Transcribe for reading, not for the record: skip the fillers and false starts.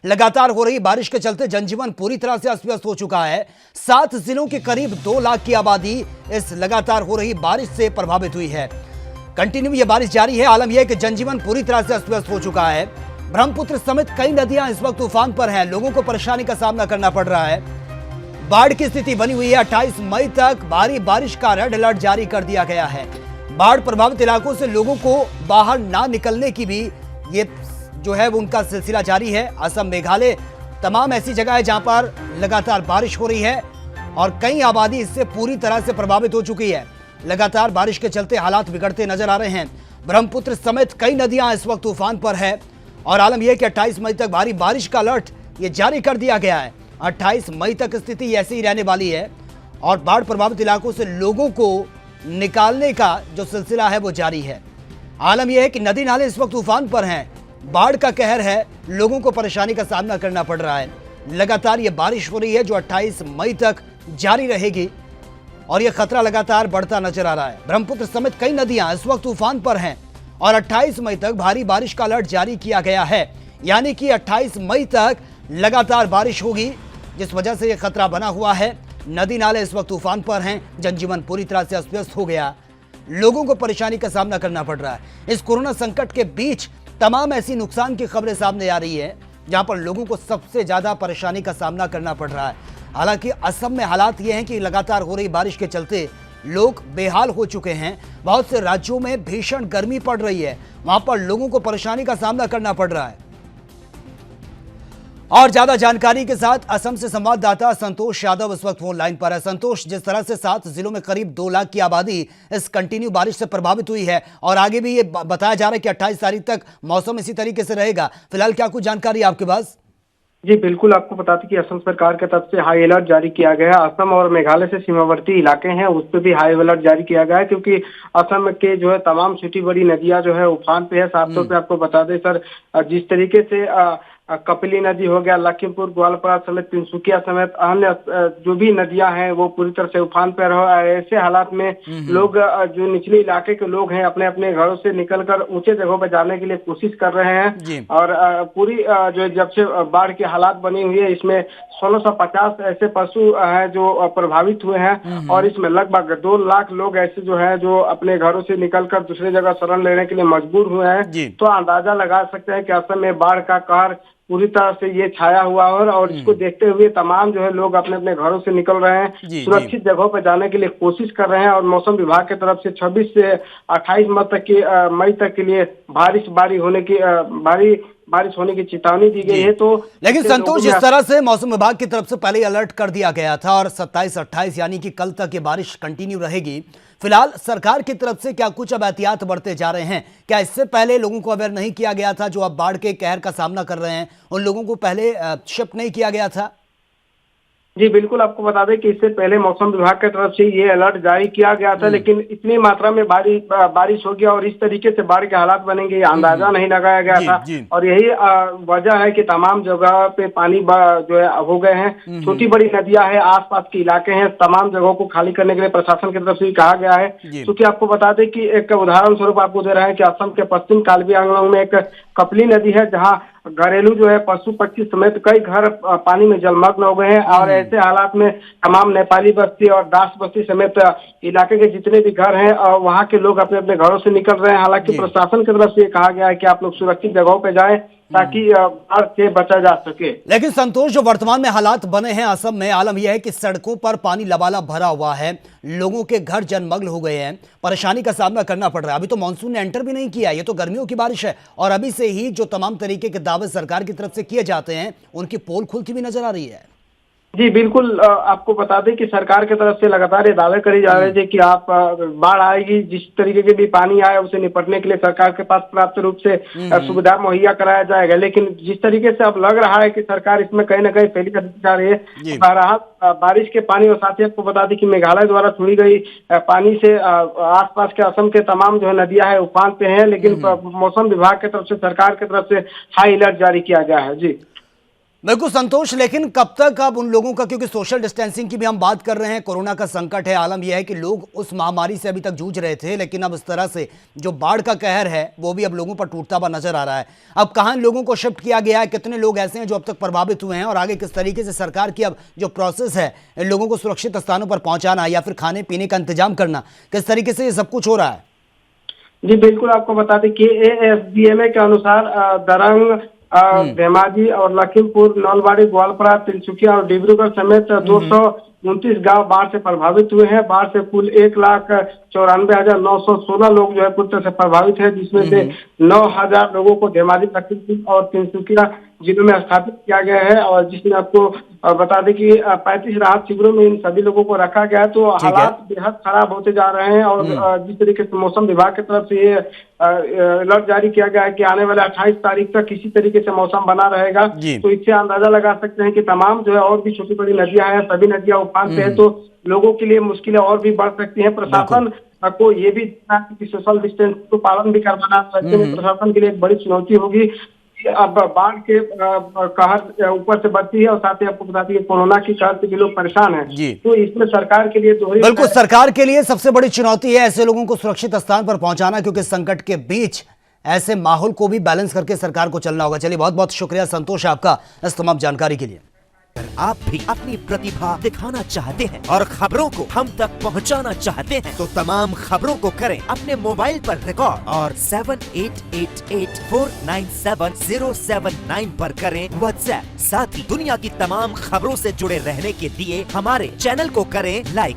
लगातार हो रही बारिश के चलते जनजीवन पूरी तरह से अस्त व्यस्त हो चुका है। 7 जिलों के करीब 2 लाख की आबादी इस लगातार हो रही बारिश से प्रभावित हुई है। कंटिन्यू ये बारिश जारी है। आलम यह है कि जनजीवन पूरी तरह से अस्त व्यस्त हो चुका है। ब्रह्मपुत्र समेत कई नदियां इस वक्त तूफान पर हैं। लोगों को परेशानी का सामना करना पड़ रहा है। बाढ़ की स्थिति बनी हुई है। 28 मई तक भारी बारिश का रेड अलर्ट जारी कर दिया गया है। बाढ़ प्रभावित इलाकों से लोगों को बाहर ना निकलने की भी ये जो है वो उनका सिलसिला जारी है। असम, मेघालय, तमाम ऐसी जगह है जहां पर लगातार बारिश हो रही है और कई आबादी इससे पूरी तरह से प्रभावित हो चुकी है। लगातार बारिश के चलते हालात बिगड़ते नजर आ रहे हैं। ब्रह्मपुत्र समेत कई नदियां इस वक्त तूफान पर है और आलम यह कि 28 मई तक भारी बारिश का अलर्ट ये जारी कर दिया गया है। 28 मई तक स्थिति ऐसी ही रहने वाली है और बाढ़ प्रभावित इलाकों से लोगों को निकालने का जो सिलसिला है वो जारी है। आलम यह है कि नदी नाले इस वक्त तूफान पर हैं। बाढ़ का कहर है, लोगों को परेशानी का सामना करना पड़ रहा है। लगातार ये बारिश हो रही है जो 28 मई तक जारी रहेगी और यह खतरा लगातार बढ़ता नजर आ रहा है। ब्रह्मपुत्र समेत कई नदियां इस वक्त तूफान पर हैं और 28 मई तक भारी बारिश का अलर्ट जारी किया गया है। यानी कि 28 मई तक लगातार बारिश होगी, जिस वजह से यह खतरा बना हुआ है। नदी नाले इस वक्त तूफान पर हैं। जनजीवन पूरी तरह से अस्त व्यस्त हो गया। लोगों को परेशानी का सामना करना पड़ रहा है। इस कोरोना संकट के बीच तमाम ऐसी नुकसान की खबरें सामने आ रही है जहां पर लोगों को सबसे ज्यादा परेशानी का सामना करना पड़ रहा है। हालांकि असम में हालात ये हैं कि लगातार हो रही बारिश के चलते लोग बेहाल हो चुके हैं। बहुत से राज्यों में भीषण गर्मी पड़ रही है, वहां पर लोगों को परेशानी का सामना करना पड़ रहा है। और ज्यादा जानकारी के साथ असम से संवाददाता संतोष यादव इस वक्त फोन लाइन पर है। संतोष, जिस तरह से 7 जिलों में करीब 2 लाख की आबादी इस कंटिन्यू बारिश से प्रभावित हुई है और आगे भी ये बताया जा रहा है कि 28 तारीख तक मौसम इसी तरीके से रहेगा, फिलहाल क्या कुछ जानकारी आपके पास? जी बिल्कुल, आपको बता दें कि असम सरकार की तरफ से हाई अलर्ट जारी किया गया है। असम और मेघालय से सीमावर्ती इलाके हैं, उस पर भी हाई अलर्ट जारी किया गया है क्योंकि असम के जो है तमाम छोटी बड़ी नदियां जो है उफान पे है। साफ तौर पे आपको बता दें सर, जिस तरीके से कपिली नदी हो गया, लखीमपुर, ग्वालपारा समेत तिनसुकिया समेत अन्य जो भी नदियां हैं वो पूरी तरह से उफान पर है। ऐसे हालात में लोग जो निचले इलाके के लोग हैं अपने अपने घरों से निकलकर ऊंचे जगहों पर जाने के लिए कोशिश कर रहे हैं। और पूरी जो जब से बाढ़ की हालात बनी हुई है इसमें 1650 ऐसे पशु हैं जो प्रभावित हुए हैं और इसमें लगभग 2 लाख लोग ऐसे जो है जो अपने घरों से निकलकर दूसरी जगह शरण लेने के लिए मजबूर हुए हैं। तो अंदाजा लगा सकते हैं कि असम में बाढ़ का कहर पूरी तरह से ये छाया हुआ है और इसको देखते हुए तमाम जो है लोग अपने अपने घरों से निकल रहे हैं, सुरक्षित जगहों पर जाने के लिए कोशिश कर रहे हैं। और मौसम विभाग की तरफ से 26 से 28 मई तक के लिए भारी बारिश होने की चेतावनी दी गई है। तो लेकिन संतोष, जिस तरह से मौसम विभाग की तरफ से पहले अलर्ट कर दिया गया था और 27-28 यानी कि कल तक ये बारिश कंटिन्यू रहेगी, फिलहाल सरकार की तरफ से क्या कुछ अब एहतियात बढ़ते जा रहे हैं? क्या इससे पहले लोगों को अवेयर नहीं किया गया था, जो अब बाढ़ के कहर का सामना कर रहे हैं, उन लोगों को पहले शिफ्ट नहीं किया गया था? जी बिल्कुल, आपको बता दें कि इससे पहले मौसम विभाग की तरफ से ये अलर्ट जारी किया गया था, लेकिन इतनी मात्रा में बारिश हो गया और इस तरीके से बाढ़ के हालात बनेंगे ये अंदाजा नहीं लगाया गया था। और यही वजह है कि तमाम जगह पे पानी जो है हो गए हैं। छोटी बड़ी नदियां हैं, आसपास के इलाके हैं, तमाम जगहों को खाली करने के लिए प्रशासन की तरफ से भी कहा गया है। क्योंकि आपको बता दें कि एक उदाहरण स्वरूप आपको दे रहे हैं कि असम के पश्चिम कालवी आंगलों में एक कपली नदी है जहाँ घरेलू जो है पशु पक्षी समेत कई घर पानी में जलमग्न हो गए हैं। और ऐसे हालात में तमाम नेपाली बस्ती और दास बस्ती समेत इलाके के जितने भी घर हैं वहां के लोग अपने अपने घरों से निकल रहे हैं। हालांकि प्रशासन की तरफ से कहा गया है कि आप लोग सुरक्षित जगहों पे जाएं ताकि बाढ़ से बचा जा सके। लेकिन संतोष, जो वर्तमान में हालात बने हैं असम में, आलम यह है कि सड़कों पर पानी लबालब भरा हुआ है, लोगों के घर जलमग्न हो गए हैं, परेशानी का सामना करना पड़ रहा है। अभी तो मानसून ने एंटर भी नहीं किया, ये तो गर्मियों की बारिश है और अभी से ही जो तमाम तरीके के दावे सरकार की तरफ से किए जाते हैं उनकी पोल खुलती हुई नजर आ रही है। जी बिल्कुल, आपको बता दें कि सरकार की तरफ से लगातार ये दावे करे जा रहे थे कि आप बाढ़ आएगी, जिस तरीके के भी पानी आए उसे निपटने के लिए सरकार के पास पर्याप्त रूप से सुविधा मुहैया कराया जाएगा। लेकिन जिस तरीके से अब लग रहा है कि सरकार इसमें कहीं ना कहीं फेलियर करती जा रही है। बारिश के पानी और साथ ही आपको बता दें कि मेघालय द्वारा छोड़ी गई पानी से आसपास के असम के तमाम जो है नदियां है उफान पे हैं। लेकिन मौसम विभाग की तरफ से सरकार की तरफ से हाई अलर्ट जारी किया गया है। जी बिल्कुल संतोष, लेकिन कब तक अब उन लोगों का, क्योंकि सोशल डिस्टेंसिंग की भी हम बात कर रहे हैं, कोरोना का संकट है, आलम यह है कि लोग उस महामारी से अभी तक जूझ रहे थे, लेकिन अब इस तरह से जो बाढ़ का कहर है वो भी अब लोगों पर टूटता हुआ नजर आ रहा है। अब कहाँ इन लोगों को शिफ्ट किया गया है, कितने लोग ऐसे हैं जो अब तक प्रभावित हुए हैं, और आगे किस तरीके से सरकार की अब जो प्रोसेस है इन लोगों को सुरक्षित स्थानों पर पहुंचाना या फिर खाने पीने का इंतजाम करना, किस तरीके से ये सब कुछ हो रहा है? जी बिल्कुल, आपको बता दें कि एएसडीएमए के अनुसार दरंग, धेमाजी और लखीमपुर, नलबाड़ी, ग्वालपारा, तिनसुकिया और डिब्रूगढ़ समेत 229 गांव बाढ़ से प्रभावित हुए हैं। बाढ़ से कुल 1,94,916 लोग जो है पूरी तरह से प्रभावित है, जिसमें से 9,000 लोगों को धेमाजी, लखीमपुर और तिनसुकिया जिलों में स्थापित किया गया है। और जिसमें आपको बता दें कि 35 राहत शिविरों में इन सभी लोगों को रखा गया है। तो हालात बेहद खराब होते जा रहे हैं, और जिस तरीके से मौसम विभाग की तरफ से ये अलर्ट जारी किया गया है कि आने वाले 28 तारीख तक किसी तरीके से मौसम बना रहेगा, तो इससे अंदाजा लगा सकते हैं कि तमाम जो है और भी छोटी बड़ी नदियां हैं, सभी नदियां उफान पे है, तो लोगों के लिए मुश्किलें और भी बढ़ सकती हैं। प्रशासन को ये भी कि सोशल डिस्टेंस को पालन भी करवाना, ऐसे में प्रशासन के लिए एक बड़ी चुनौती होगी। अब बाढ़ के कहर ऊपर से बढ़ती है, और साथ ही आपको बता दें कि कोरोना की कहर से भी लोग परेशान हैं, तो इसमें सरकार के लिए दोहरी, बिल्कुल सरकार के लिए सबसे बड़ी चुनौती है ऐसे लोगों को सुरक्षित स्थान पर पहुंचाना, क्योंकि संकट के बीच ऐसे माहौल को भी बैलेंस करके सरकार को चलना होगा। चलिए, बहुत बहुत शुक्रिया संतोष आपका इस तमाम जानकारी के लिए। अगर आप भी अपनी प्रतिभा दिखाना चाहते हैं और खबरों को हम तक पहुंचाना चाहते हैं, तो तमाम खबरों को करें अपने मोबाइल पर रिकॉर्ड और 7888497079 पर करें व्हाट्सएप। साथ ही दुनिया की तमाम खबरों से जुड़े रहने के लिए हमारे चैनल को करें लाइक।